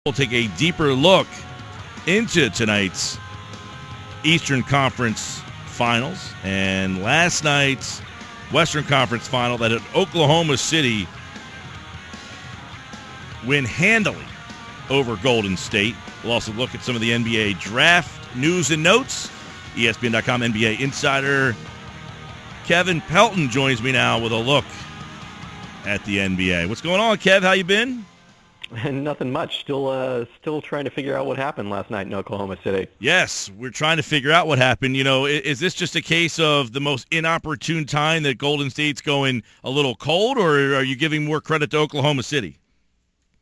We'll take a deeper look into tonight's Eastern Conference Finals and last night's Western Conference Final that at Oklahoma City win handily over Golden State. We'll also look at some of the NBA draft news and notes. ESPN.com NBA insider Kevin Pelton joins me now with a look at the NBA. What's going on, Kev? How you been? Nothing much. Still trying to figure out what happened last night in Oklahoma City. Yes, we're trying to figure out what happened. You know, is this just a case of the most inopportune time that Golden State's going a little cold, or are you giving more credit to Oklahoma City?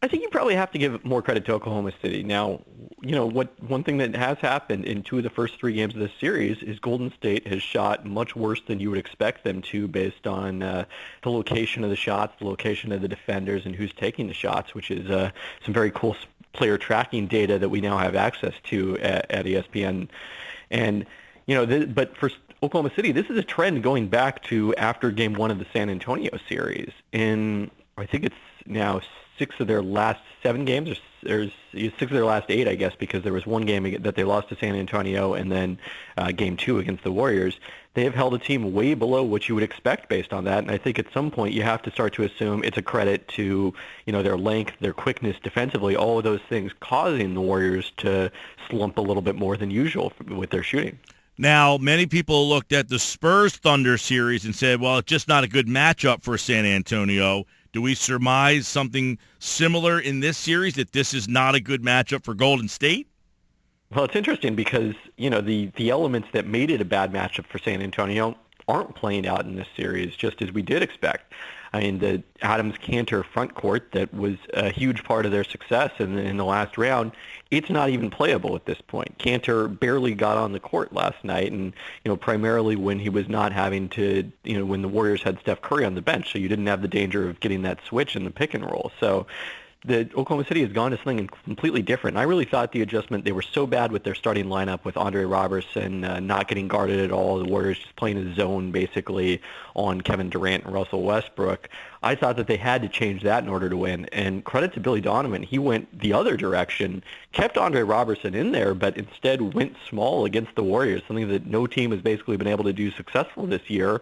I think you probably have to give more credit to Oklahoma City. Now, you know, one thing that has happened in two of the first three games of this series is Golden State has shot much worse than you would expect them to based on the location of the shots, the location of the defenders, and who's taking the shots, which is some very cool player tracking data that we now have access to at ESPN. And, you know, but for Oklahoma City, this is a trend going back to after Game 1 of the San Antonio series. In, I think it's now 6 of their last 7 games, or 6 of their last 8, I guess, because there was one game that they lost to San Antonio and then Game 2 against the Warriors. They have held a team way below what you would expect based on that, and I think at some point you have to start to assume it's a credit to, you know, their length, their quickness defensively, all of those things causing the Warriors to slump a little bit more than usual with their shooting. Now, many people looked at the Spurs-Thunder series and said, well, it's just not a good matchup for San Antonio. Do we surmise something similar in this series, that this is not a good matchup for Golden State? Well, it's interesting because, you know, the elements that made it a bad matchup for San Antonio aren't playing out in this series just as we did expect. I mean, the Adams-Kanter front court that was a huge part of their success in the last round, it's not even playable at this point. Kanter barely got on the court last night, and, you know, primarily when he was not having to, you know, when the Warriors had Steph Curry on the bench, so you didn't have the danger of getting that switch in the pick and roll. So the Oklahoma City has gone to something completely different. I really thought the adjustment, they were so bad with their starting lineup with Andre Robertson not getting guarded at all, the Warriors just playing a zone basically on Kevin Durant and Russell Westbrook. I thought that they had to change that in order to win, and credit to Billy Donovan. He went the other direction, kept Andre Robertson in there, but instead went small against the Warriors, something that no team has basically been able to do successful this year.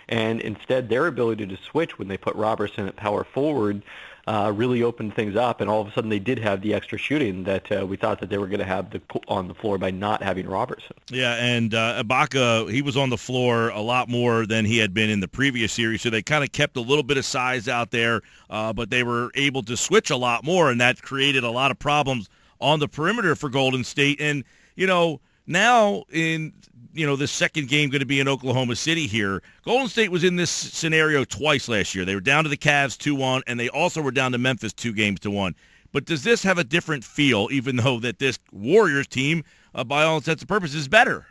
And instead, their ability to switch when they put Robertson at power forward really opened things up, and all of a sudden they did have the extra shooting that we thought that they were going to have on the floor by not having Robertson. Yeah, and Ibaka, he was on the floor a lot more than he had been in the previous series, so they kind of kept a little bit of size out there, but they were able to switch a lot more, and that created a lot of problems on the perimeter for Golden State. And, you know, now in, you know, the second game going to be in Oklahoma City here, Golden State was in this scenario twice last year. They were down to the Cavs 2-1, and they also were down to Memphis 2-1. But does this have a different feel, even though that this Warriors team, by all intents and purposes, is better?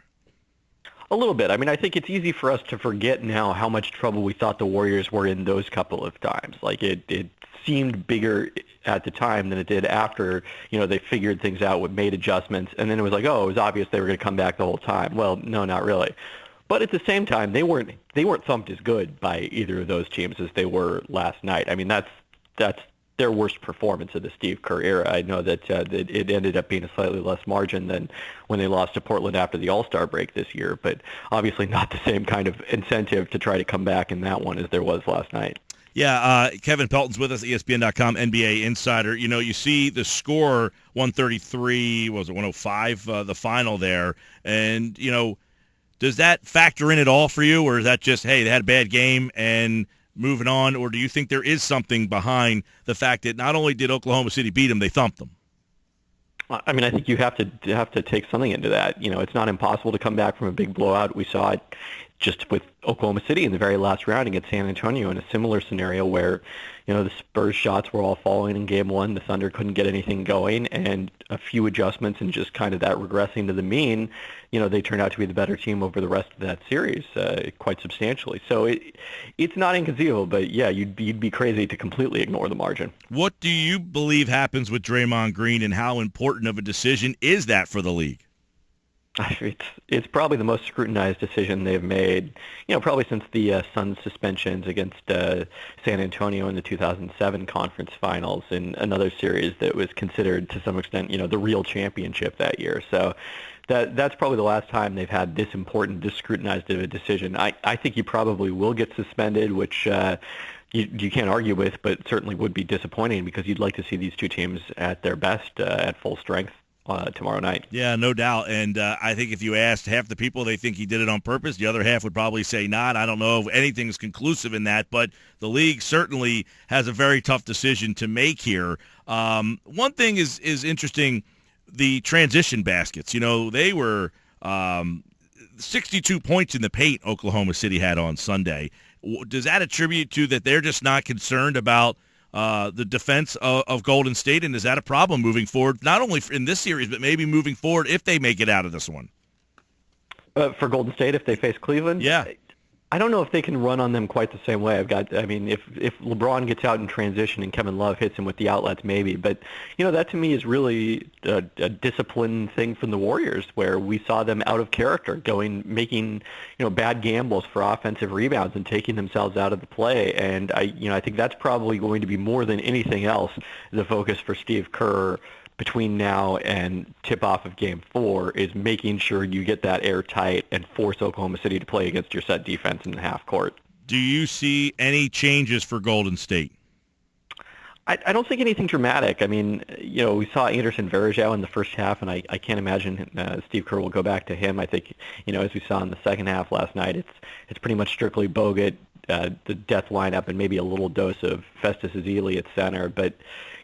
A little bit. I mean, I think it's easy for us to forget now how much trouble we thought the Warriors were in those couple of times. Like, it seemed bigger at the time than it did after, you know, they figured things out, made adjustments, and then it was like, oh, it was obvious they were going to come back the whole time. Well, no, not really. But at the same time, they weren't thumped as good by either of those teams as they were last night. I mean, that's their worst performance of the Steve Kerr era. I know that it ended up being a slightly less margin than when they lost to Portland after the All-Star break this year, but obviously not the same kind of incentive to try to come back in that one as there was last night. Yeah, Kevin Pelton's with us, ESPN.com NBA insider. You know, you see the score, 133, was it 105, the final there, and, you know, does that factor in at all for you, or is that just, hey, they had a bad game and moving on, or do you think there is something behind the fact that not only did Oklahoma City beat them, they thumped them? I mean, I think you have to take something into that. You know, it's not impossible to come back from a big blowout. We saw it just with Oklahoma City in the very last round against San Antonio in a similar scenario where, you know, the Spurs shots were all falling in Game 1. The Thunder couldn't get anything going, and a few adjustments and just kind of that regressing to the mean, you know, they turned out to be the better team over the rest of that series quite substantially. So it's not inconceivable, but, yeah, you'd be crazy to completely ignore the margin. What do you believe happens with Draymond Green, and how important of a decision is that for the league? It's probably the most scrutinized decision they've made, probably since the Suns suspensions against San Antonio in the 2007 conference finals, in another series that was considered to some extent, the real championship that year. So that's probably the last time they've had this important, this scrutinized of a decision. I think he probably will get suspended, which you can't argue with, but certainly would be disappointing because you'd like to see these two teams at their best at full strength tomorrow night. Yeah, no doubt. And I think if you asked half the people, they think he did it on purpose. The other half would probably say not. I don't know if anything's conclusive in that, but the league certainly has a very tough decision to make here. One thing is interesting, the transition baskets. They were 62 points in the paint Oklahoma City had on Sunday. Does that attribute to that they're just not concerned about the defense of Golden State, and is that a problem moving forward, not only in this series, but maybe moving forward if they make it out of this one? For Golden State, if they face Cleveland? Yeah. I don't know if they can run on them quite the same way. If LeBron gets out in transition and Kevin Love hits him with the outlets, maybe. But, that to me is really a discipline thing from the Warriors, where we saw them out of character, making bad gambles for offensive rebounds and taking themselves out of the play. And I think that's probably going to be more than anything else the focus for Steve Kerr between now and tip-off of Game 4 is making sure you get that airtight and force Oklahoma City to play against your set defense in the half court. Do you see any changes for Golden State? I don't think anything dramatic. I mean, we saw Anderson Varejao in the first half, and I can't imagine Steve Kerr will go back to him. I think, as we saw in the second half last night, it's pretty much strictly Bogut, the death lineup, and maybe a little dose of Festus Ezeli at center. But,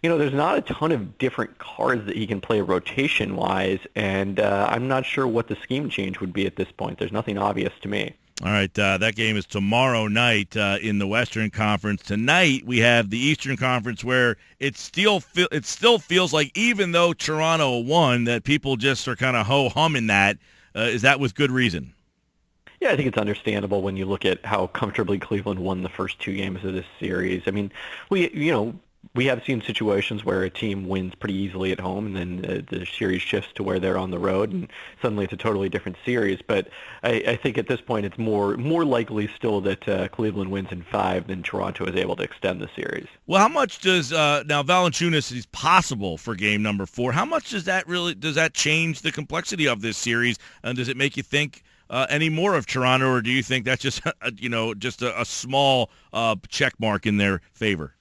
there's not a ton of different cards that he can play rotation-wise, and I'm not sure what the scheme change would be at this point. There's nothing obvious to me. All right, that game is tomorrow night in the Western Conference. Tonight we have the Eastern Conference, where it still feels like, even though Toronto won, that people just are kind of ho-humming that. Is that with good reason? Yeah, I think it's understandable when you look at how comfortably Cleveland won the first two games of this series. I mean, we have seen situations where a team wins pretty easily at home, and then the series shifts to where they're on the road, and suddenly it's a totally different series. But I think at this point it's more likely still that Cleveland wins in 5 than Toronto is able to extend the series. Well, how much does now Valanciunas is possible for game number 4? How much does that change the complexity of this series? And does it make you think any more of Toronto, or do you think that's just a small check mark in their favor?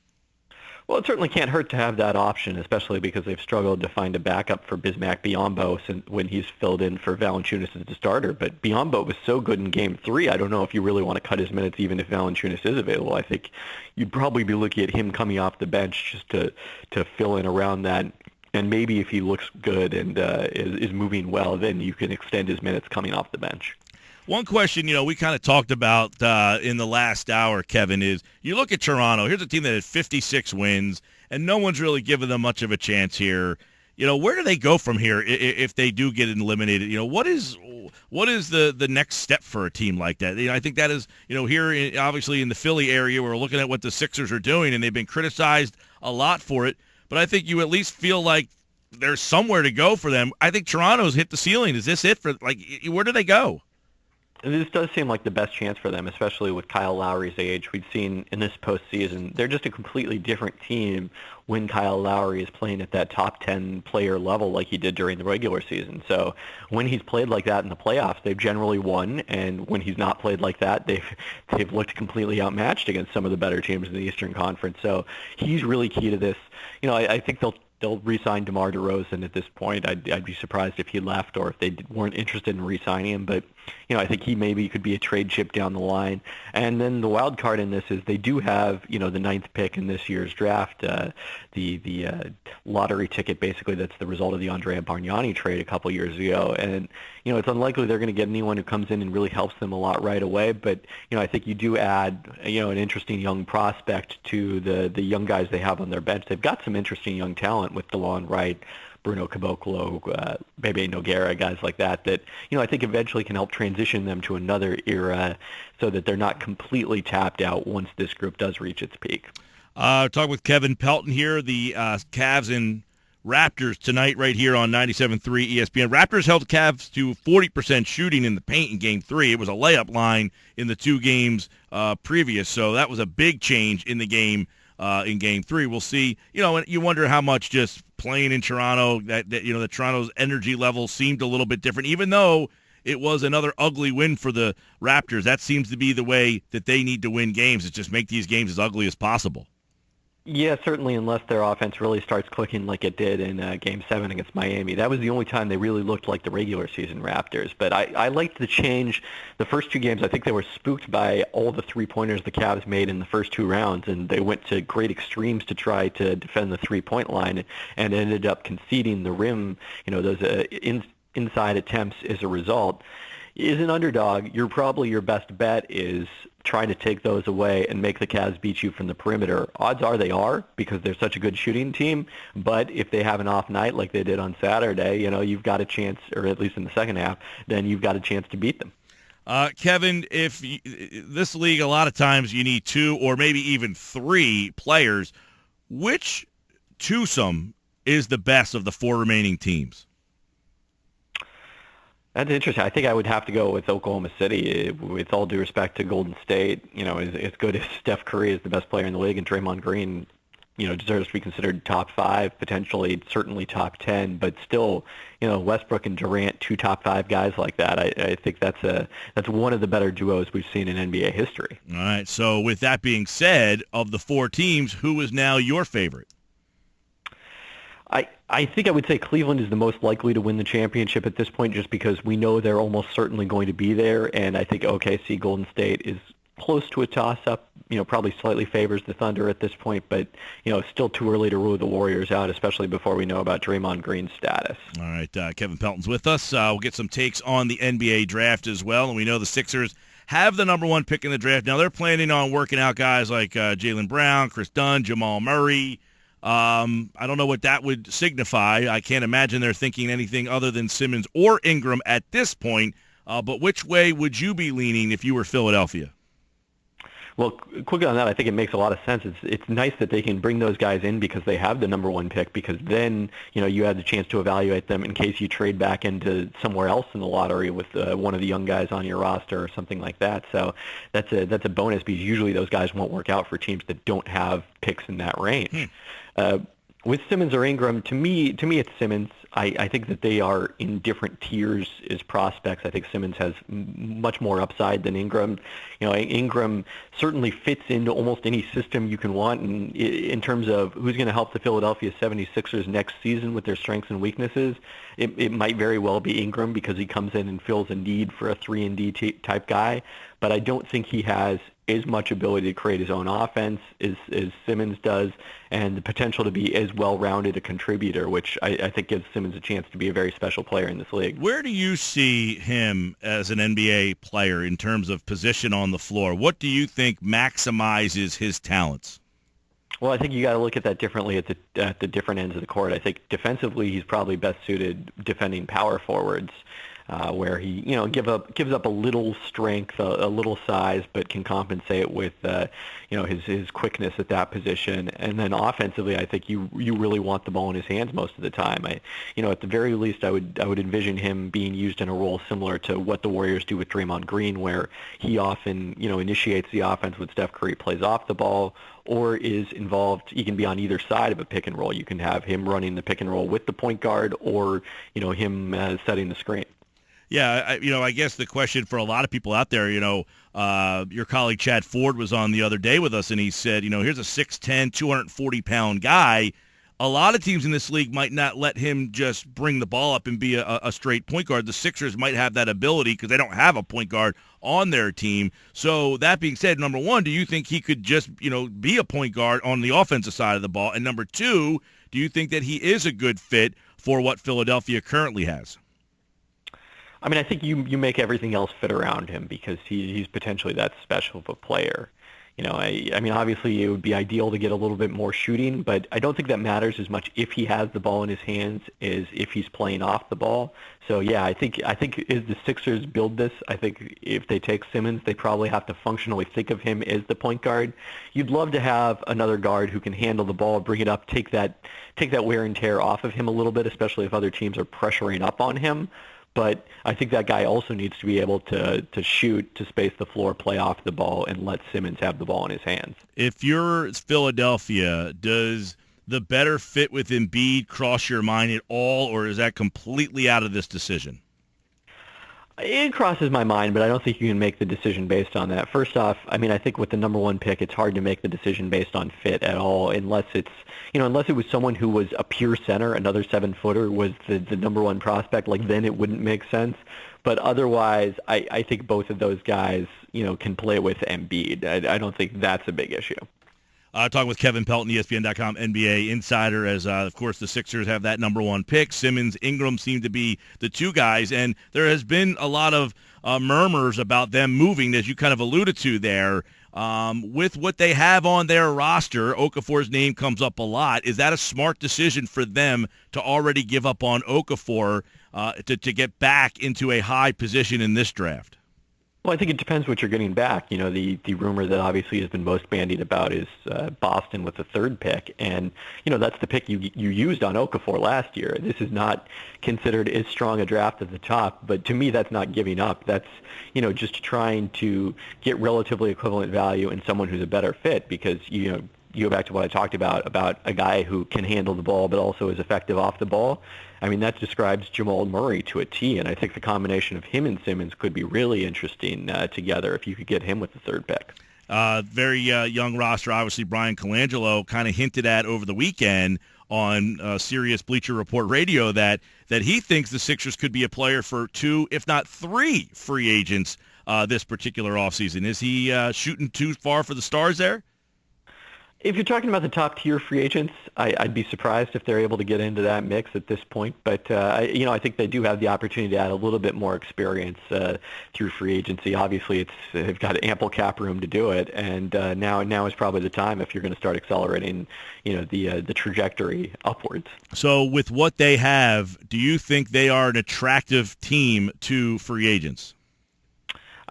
Well, it certainly can't hurt to have that option, especially because they've struggled to find a backup for Bismack Biyombo when he's filled in for Valanciunas as the starter. But Biyombo was so good in Game 3, I don't know if you really want to cut his minutes even if Valanciunas is available. I think you'd probably be looking at him coming off the bench just to fill in around that. And maybe if he looks good and is moving well, then you can extend his minutes coming off the bench. One question, we kind of talked about in the last hour, Kevin, is you look at Toronto. Here's a team that had 56 wins, and no one's really given them much of a chance here. Where do they go from here if they do get eliminated? What is the next step for a team like that? I think that is, here obviously in the Philly area, we're looking at what the Sixers are doing, and they've been criticized a lot for it. But I think you at least feel like there's somewhere to go for them. I think Toronto's hit the ceiling. Is this it for, where do they go? This does seem like the best chance for them, especially with Kyle Lowry's age. We've seen in this postseason, they're just a completely different team when Kyle Lowry is playing at that top 10 player level like he did during the regular season. So when he's played like that in the playoffs, they've generally won, and when he's not played like that, they've looked completely outmatched against some of the better teams in the Eastern Conference. So he's really key to this. I think they'll re-sign DeMar DeRozan at this point. I'd be surprised if he left or if they weren't interested in re-signing him. But, I think he maybe could be a trade chip down the line. And then the wild card in this is they do have, the 9th pick in this year's draft, the lottery ticket, basically, that's the result of the Andrea Bargnani trade a couple years ago. And, it's unlikely they're going to get anyone who comes in and really helps them a lot right away. But, I think you do add, an interesting young prospect to the young guys they have on their bench. They've got some interesting young talent with DeLon Wright, Bruno Caboclo, Bebe Nogueira, guys like that, I think eventually can help transition them to another era so that they're not completely tapped out once this group does reach its peak. Talk with Kevin Pelton here. The Cavs in Raptors tonight right here on 97.3 ESPN. Raptors held Cavs to 40% shooting in the paint in Game 3. It was a layup line in the two games previous, so that was a big change in the game in Game 3. We'll see. And you wonder how much just playing in Toronto, that the Toronto's energy level seemed a little bit different, even though it was another ugly win for the Raptors. That seems to be the way that they need to win games, is just make these games as ugly as possible. Yeah, certainly, unless their offense really starts clicking like it did in Game 7 against Miami. That was the only time they really looked like the regular season Raptors. But I liked the change. The first two games, I think they were spooked by all the three-pointers the Cavs made in the first two rounds, and they went to great extremes to try to defend the three-point line and ended up conceding the rim, those inside attempts as a result. As an underdog, your best bet is trying to take those away and make the Cavs beat you from the perimeter. Odds are they are, because they're such a good shooting team, but if they have an off night like they did on Saturday, you've got a chance, or at least in the second half, then you've got a chance to beat them. Kevin, this league, a lot of times you need two or maybe even three players. Which twosome is the best of the four remaining teams? That's interesting. I think I would have to go with Oklahoma City. With all due respect to Golden State, as good as Steph Curry is the best player in the league, and Draymond Green, deserves to be considered top 5, potentially, certainly top 10. But still, Westbrook and Durant, two top 5 guys like that. I think that's one of the better duos we've seen in NBA history. All right. So with that being said, of the four teams, who is now your favorite? I think I would say Cleveland is the most likely to win the championship at this point, just because we know they're almost certainly going to be there, and I think OKC Golden State is close to a toss-up, probably slightly favors the Thunder at this point, but, still too early to rule the Warriors out, especially before we know about Draymond Green's status. All right, Kevin Pelton's with us. We'll get some takes on the NBA draft as well, and we know the Sixers have the number 1 pick in the draft. Now, they're planning on working out guys like Jaylen Brown, Chris Dunn, Jamal Murray. I don't know what that would signify. I can't imagine they're thinking anything other than Simmons or Ingram at this point. But which way would you be leaning if you were Philadelphia? Well, quickly on that, I think it makes a lot of sense. It's nice that they can bring those guys in because they have the number 1 pick, because then, you have the chance to evaluate them in case you trade back into somewhere else in the lottery with one of the young guys on your roster or something like that. So that's a bonus, because usually those guys won't work out for teams that don't have picks in that range. With Simmons or Ingram, to me it's Simmons. I think that they are in different tiers as prospects. I think Simmons has much more upside than Ingram. Ingram certainly fits into almost any system you can want, and in terms of who's going to help the Philadelphia 76ers next season with their strengths and weaknesses, it might very well be Ingram, because he comes in and fills a need for a 3-and-D type guy. But I don't think he has as much ability to create his own offense as Simmons does, and the potential to be as well-rounded a contributor, which I think gives Simmons a chance to be a very special player in this league. Where do you see him as an NBA player in terms of position on the floor? What do you think maximizes his talents? Well, I think you got to look at that differently at the different ends of the court. I think defensively he's probably best suited defending power forwards, where he gives up a little strength, a little size, but can compensate with his quickness at that position. And then offensively, I think you really want the ball in his hands most of the time. At the very least, I would envision him being used in a role similar to what the Warriors do with Draymond Green, where he often initiates the offense when Steph Curry plays off the ball, or is involved. He can be on either side of a pick and roll. You can have him running the pick and roll with the point guard, or him setting the screen. Yeah, I guess the question for a lot of people out there, your colleague Chad Ford was on the other day with us, and he said, here's a 6'10", 240-pound guy. A lot of teams in this league might not let him just bring the ball up and be a straight point guard. The Sixers might have that ability because they don't have a point guard on their team. So that being said, number one, do you think he could just, be a point guard on the offensive side of the ball? And number two, do you think that he is a good fit for what Philadelphia currently has? I mean, I think you make everything else fit around him, because he's potentially that special of a player. I mean, obviously it would be ideal to get a little bit more shooting, but I don't think that matters as much if he has the ball in his hands as if he's playing off the ball. So yeah, I think as the Sixers build this, I think if they take Simmons, they probably have to functionally think of him as the point guard. You'd love to have another guard who can handle the ball, bring it up, take that wear and tear off of him a little bit, especially if other teams are pressuring up on him. But I think that guy also needs to be able to shoot, to space the floor, play off the ball, and let Simmons have the ball in his hands. If you're Philadelphia, does the better fit with Embiid cross your mind at all, or is that completely out of this decision? It crosses my mind, but I don't think you can make the decision based on that. First off, I mean, I think with the number one pick, it's hard to make the decision based on fit at all, unless it was someone who was a pure center, another 7-footer was the number one prospect. Like then it wouldn't make sense. But otherwise, I think both of those guys, can play with Embiid. I don't think that's a big issue. Talking with Kevin Pelton, ESPN.com NBA insider, as, of course, the Sixers have that number one pick. Simmons, Ingram seem to be the two guys, and there has been a lot of murmurs about them moving, as you kind of alluded to there. With what they have on their roster, Okafor's name comes up a lot. Is that a smart decision for them to already give up on Okafor to get back into a high position in this draft? Well, I think it depends what you're getting back. The rumor that obviously has been most bandied about is Boston with the third pick, and that's the pick you used on Okafor last year. This is not considered as strong a draft at the top, but to me, that's not giving up. That's just trying to get relatively equivalent value in someone who's a better fit, because you go back to what I talked about a guy who can handle the ball but also is effective off the ball. I mean, that describes Jamal Murray to a T, and I think the combination of him and Simmons could be really interesting together if you could get him with the third pick. Very young roster. Obviously, Brian Colangelo kind of hinted at over the weekend on Sirius Bleacher Report Radio that he thinks the Sixers could be a player for 2, if not 3, free agents this particular offseason. Is he shooting too far for the stars there? If you're talking about the top-tier free agents, I'd be surprised if they're able to get into that mix at this point. But, I think they do have the opportunity to add a little bit more experience through free agency. Obviously, they've got ample cap room to do it, and now is probably the time if you're going to start accelerating, the trajectory upwards. So with what they have, do you think they are an attractive team to free agents?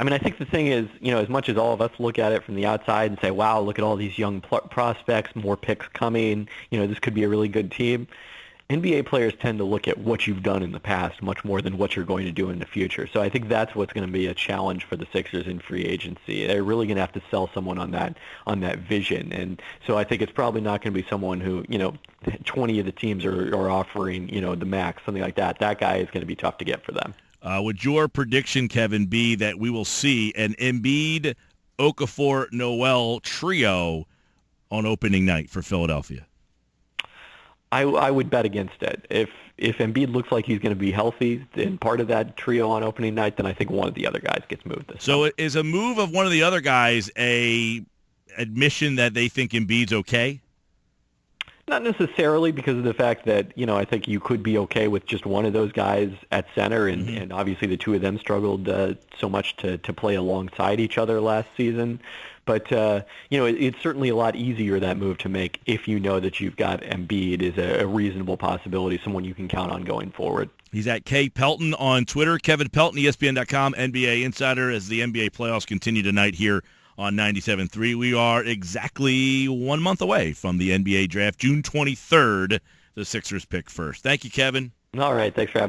I mean, I think the thing is, as much as all of us look at it from the outside and say, wow, look at all these young prospects, more picks coming, this could be a really good team, NBA players tend to look at what you've done in the past much more than what you're going to do in the future. So I think that's what's going to be a challenge for the Sixers in free agency. They're really going to have to sell someone on that vision. And so I think it's probably not going to be someone who, 20 of the teams are offering, the max, something like that. That guy is going to be tough to get for them. Would your prediction, Kevin, be that we will see an Embiid, Okafor, Noel trio on opening night for Philadelphia? I would bet against it. If Embiid looks like he's going to be healthy and part of that trio on opening night, then I think one of the other guys gets moved. So is a move of one of the other guys a admission that they think Embiid's okay? Not necessarily, because of the fact that, I think you could be okay with just one of those guys at center, and obviously the two of them struggled so much to play alongside each other last season. But, it's certainly a lot easier, that move to make, if you know that you've got Embiid is a reasonable possibility, someone you can count on going forward. He's at K. Pelton on Twitter. Kevin Pelton, ESPN.com, NBA insider, as the NBA playoffs continue tonight here on 97.3. We are exactly 1 month away from the NBA draft. June 23rd, the Sixers pick first. Thank you, Kevin. All right. Thanks for having me.